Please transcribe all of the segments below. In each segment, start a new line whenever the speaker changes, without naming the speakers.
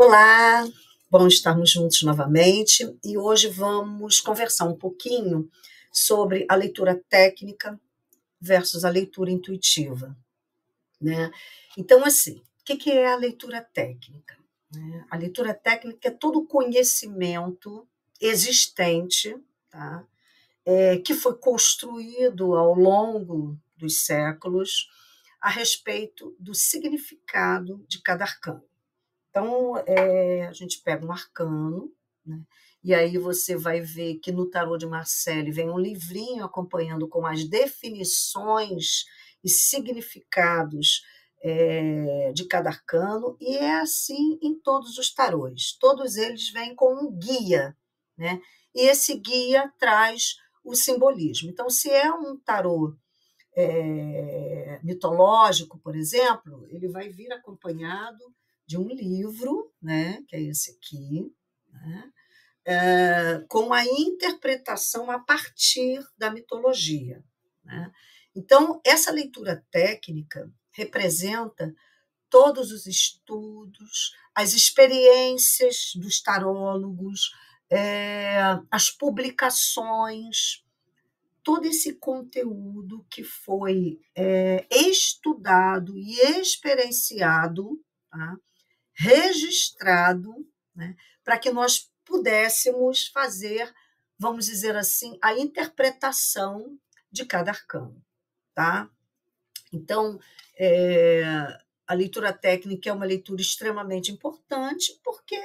Olá, bom estarmos juntos novamente e hoje vamos conversar um pouquinho sobre a leitura técnica versus a leitura intuitiva, né? Então, assim, o que é a leitura técnica, né? A leitura técnica é todo o conhecimento existente, tá? Que foi construído ao longo dos séculos a respeito do significado de cada arcano. Então, a gente pega um arcano, né? E aí você vai ver que no tarô de Marcelle vem um livrinho acompanhando com as definições e significados de cada arcano, e é assim em todos os tarôs. Todos eles vêm com um guia, né? E esse guia traz o simbolismo. Então, se é um tarô mitológico, por exemplo, ele vai vir acompanhado de um livro, né, que é esse aqui, né, com a interpretação a partir da mitologia, né? Então, essa leitura técnica representa todos os estudos, as experiências dos tarólogos, as publicações, todo esse conteúdo que foi estudado e experienciado, tá? Registrado, né? Para que nós pudéssemos fazer, vamos dizer assim, a interpretação de cada arcano. Tá? Então, é, a leitura técnica é uma leitura extremamente importante, porque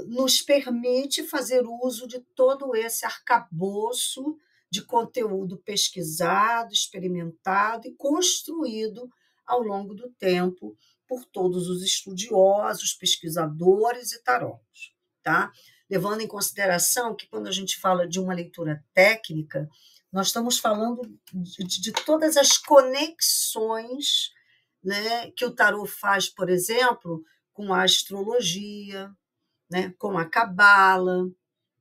nos permite fazer uso de todo esse arcabouço de conteúdo pesquisado, experimentado e construído ao longo do tempo por todos os estudiosos, pesquisadores e tarólogos, tá? Levando em consideração que, quando a gente fala de uma leitura técnica, nós estamos falando de todas as conexões, né, que o tarô faz, por exemplo, com a astrologia, né, com a cabala,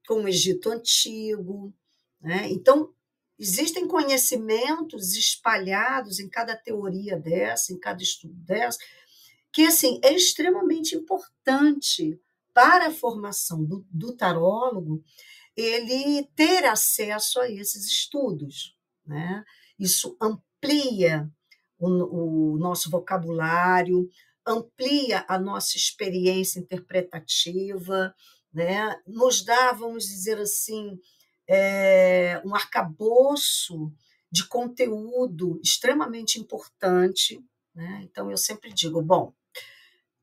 com o Egito Antigo, né? Então, existem conhecimentos espalhados em cada teoria dessa, em cada estudo dessa, que assim, é extremamente importante para a formação do tarólogo ele ter acesso a esses estudos, né? Isso amplia o nosso vocabulário, amplia a nossa experiência interpretativa, né? Nos dá, vamos dizer assim, um arcabouço de conteúdo extremamente importante, né? Então, eu sempre digo, bom,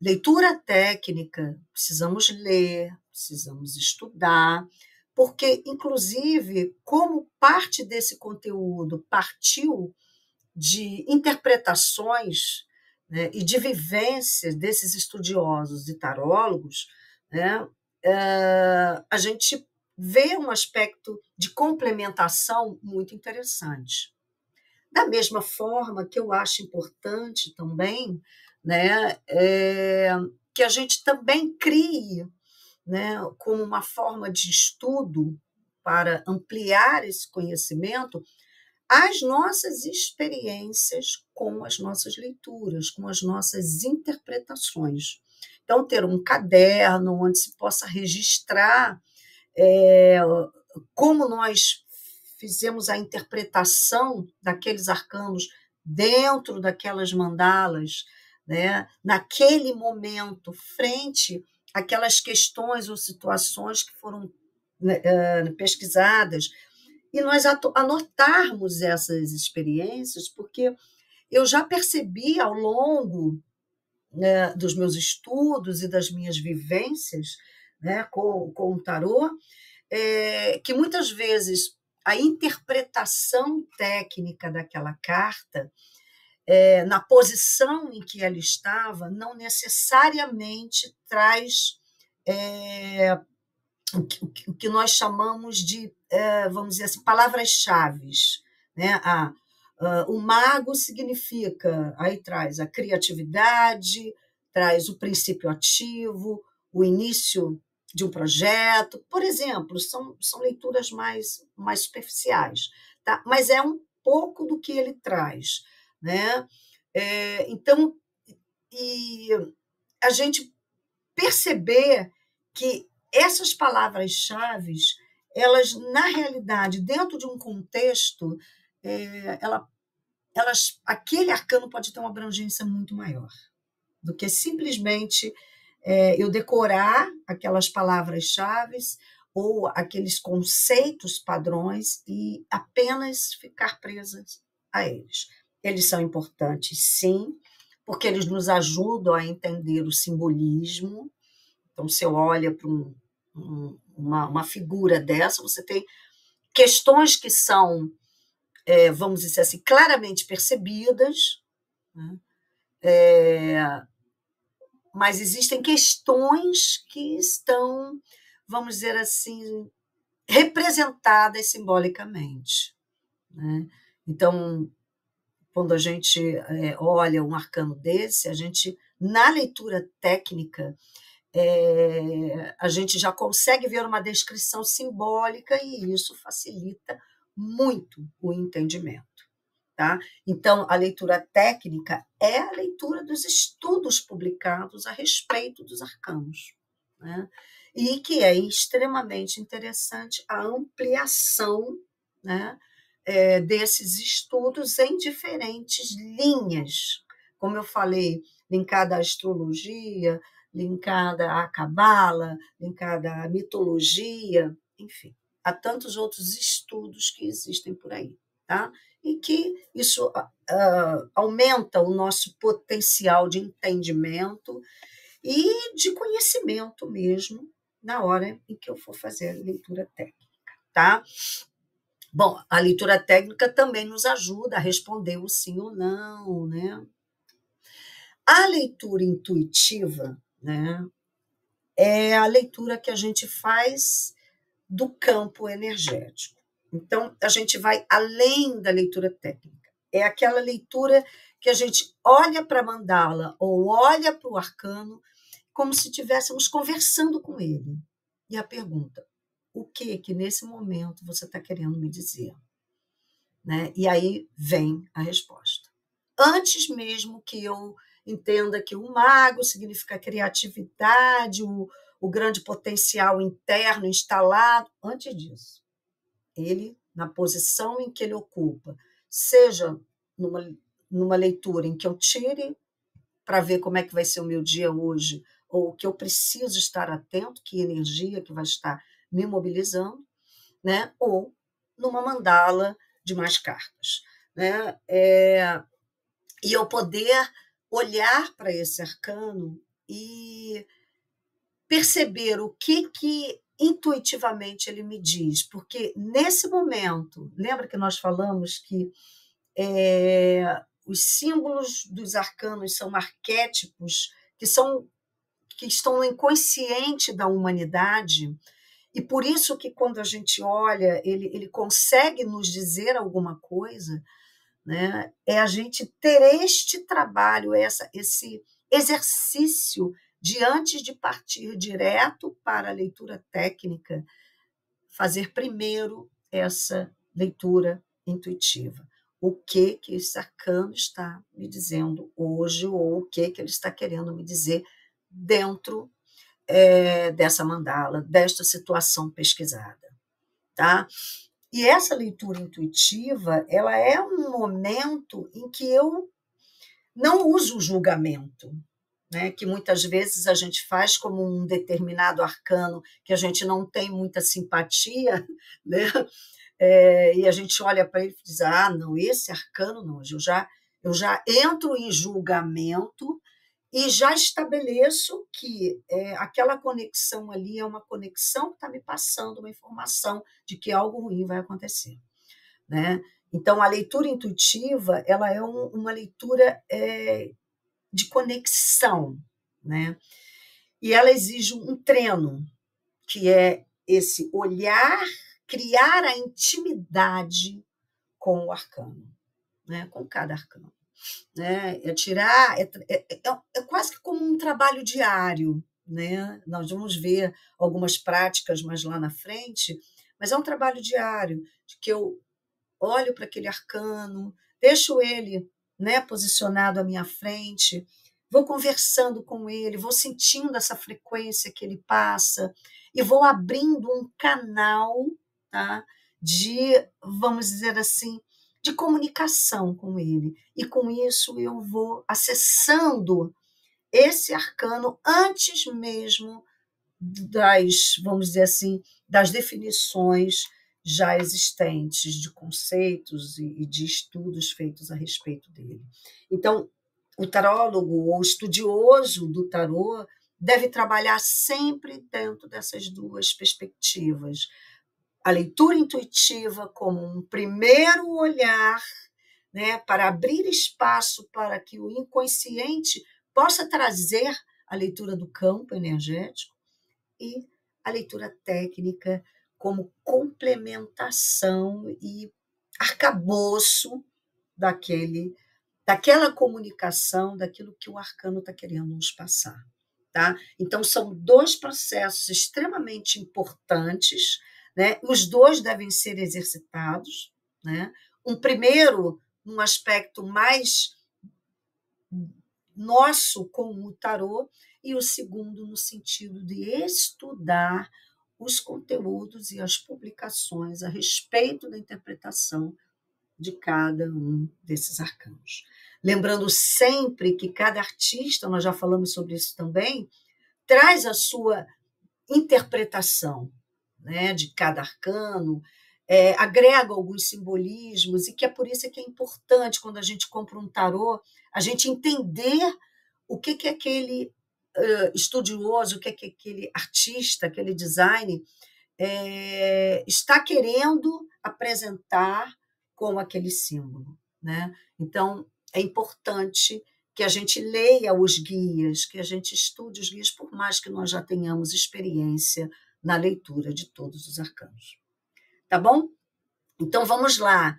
leitura técnica, precisamos ler, precisamos estudar, porque, inclusive, como parte desse conteúdo partiu de interpretações, né, e de vivências desses estudiosos e tarólogos, né, a gente vê um aspecto de complementação muito interessante. Da mesma forma que eu acho importante também, né, que a gente também crie, né, como uma forma de estudo para ampliar esse conhecimento, as nossas experiências com as nossas leituras, com as nossas interpretações. Então, ter um caderno onde se possa registrar é, como nós fizemos a interpretação daqueles arcanos dentro daquelas mandalas, né, naquele momento, frente àquelas questões ou situações que foram, né, pesquisadas, e nós anotarmos essas experiências, porque eu já percebi ao longo, né, dos meus estudos e das minhas vivências, né, com o tarô, que muitas vezes a interpretação técnica daquela carta, na posição em que ela estava, não necessariamente traz o que nós chamamos de, vamos dizer assim, palavras-chave, né? O mago significa, aí traz a criatividade, traz o princípio ativo, o início de um projeto, por exemplo, são leituras mais superficiais, tá? Mas é um pouco do que ele traz, né? Então, e a gente perceber que essas palavras-chave, elas, na realidade, dentro de um contexto, aquele arcano pode ter uma abrangência muito maior do que simplesmente eu decorar aquelas palavras-chave ou aqueles conceitos padrões e apenas ficar presas a eles. Eles são importantes, sim, porque eles nos ajudam a entender o simbolismo. Então, se eu olho para uma figura dessa, você tem questões que são, vamos dizer assim, claramente percebidas, né? Mas existem questões que estão, vamos dizer assim, representadas simbolicamente, né? Então, quando a gente olha um arcano desse, a gente, na leitura técnica, a gente já consegue ver uma descrição simbólica e isso facilita muito o entendimento. Tá? Então, a leitura técnica é a leitura dos estudos publicados a respeito dos arcanos, né? E que é extremamente interessante a ampliação, né, desses estudos em diferentes linhas, como eu falei, linkada à astrologia, linkada à cabala, linkada à mitologia, enfim, há tantos outros estudos que existem por aí, tá? E que isso aumenta o nosso potencial de entendimento e de conhecimento mesmo na hora em que eu for fazer a leitura técnica, tá? Bom, a leitura técnica também nos ajuda a responder o sim ou não, né? A leitura intuitiva, né, é a leitura que a gente faz do campo energético. Então, a gente vai além da leitura técnica. É aquela leitura que a gente olha para a mandala ou olha para o arcano como se estivéssemos conversando com ele. E a pergunta, o que nesse momento você está querendo me dizer? Né? E aí vem a resposta. Antes mesmo que eu entenda que o mago significa criatividade, o grande potencial interno instalado, antes disso, ele, na posição em que ele ocupa, seja numa leitura em que eu tire para ver como é que vai ser o meu dia hoje, ou que eu preciso estar atento, que energia que vai estar me mobilizando, né? Ou numa mandala de mais cartas, né? E eu poder olhar para esse arcano e perceber o que intuitivamente ele me diz, porque nesse momento, lembra que nós falamos que os símbolos dos arcanos são arquétipos que estão no inconsciente da humanidade, e por isso que quando a gente olha, ele consegue nos dizer alguma coisa, né? É a gente ter este trabalho, esse exercício de, antes de partir direto para a leitura técnica, fazer primeiro essa leitura intuitiva. O que esse arcano está me dizendo hoje, ou o que ele está querendo me dizer dentro dessa mandala, desta situação pesquisada. Tá? E essa leitura intuitiva, ela é um momento em que eu não uso o julgamento, né, que muitas vezes a gente faz como um determinado arcano que a gente não tem muita simpatia, né? E a gente olha para ele e diz, não, esse arcano não, eu já entro em julgamento e já estabeleço que aquela conexão ali é uma conexão que está me passando uma informação de que algo ruim vai acontecer, né? Então, a leitura intuitiva, ela é uma leitura de conexão, né? E ela exige um treino, que é esse olhar, criar a intimidade com o arcano, né? Com cada arcano. Né? É quase que como um trabalho diário, né? Nós vamos ver algumas práticas mais lá na frente, mas é um trabalho diário, de que eu olho para aquele arcano, deixo ele, né, posicionado à minha frente, vou conversando com ele, vou sentindo essa frequência que ele passa e vou abrindo um canal, tá? De, vamos dizer assim, de comunicação com ele. E com isso eu vou acessando esse arcano antes mesmo das, vamos dizer assim, das definições já existentes de conceitos e de estudos feitos a respeito dele. Então, o tarólogo ou estudioso do tarô deve trabalhar sempre dentro dessas duas perspectivas. A leitura intuitiva como um primeiro olhar, né, para abrir espaço para que o inconsciente possa trazer a leitura do campo energético, e a leitura técnica como complementação e arcabouço daquela comunicação, daquilo que o arcano está querendo nos passar. Tá? Então, são dois processos extremamente importantes, né? Os dois devem ser exercitados. Né? Um primeiro, num aspecto mais nosso com o tarô, e o segundo no sentido de estudar os conteúdos e as publicações a respeito da interpretação de cada um desses arcanos. Lembrando sempre que cada artista, nós já falamos sobre isso também, traz a sua interpretação, né, de cada arcano, agrega alguns simbolismos, e que é por isso que é importante, quando a gente compra um tarô, a gente entender o que é aquele estudioso, o que é aquele artista, aquele design está querendo apresentar com aquele símbolo. Né? Então, é importante que a gente leia os guias, que a gente estude os guias, por mais que nós já tenhamos experiência na leitura de todos os arcanos. Tá bom? Então, vamos lá.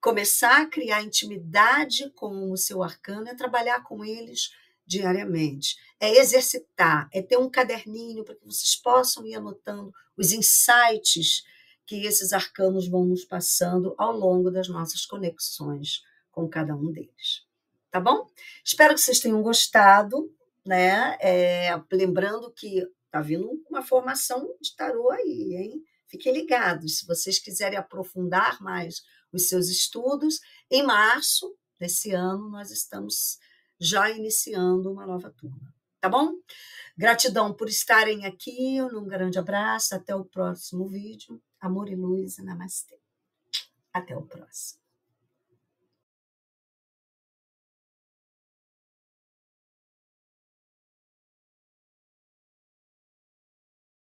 Começar a criar intimidade com o seu arcano é trabalhar com eles diariamente. É exercitar, é ter um caderninho para que vocês possam ir anotando os insights que esses arcanos vão nos passando ao longo das nossas conexões com cada um deles. Tá bom? Espero que vocês tenham gostado, né? Lembrando que tá vindo uma formação de tarô aí, hein? Fiquem ligados, se vocês quiserem aprofundar mais os seus estudos, em março desse ano nós estamos já iniciando uma nova turma. Tá bom? Gratidão por estarem aqui, um grande abraço, até o próximo vídeo. Amor e luz, namastê. Até o próximo.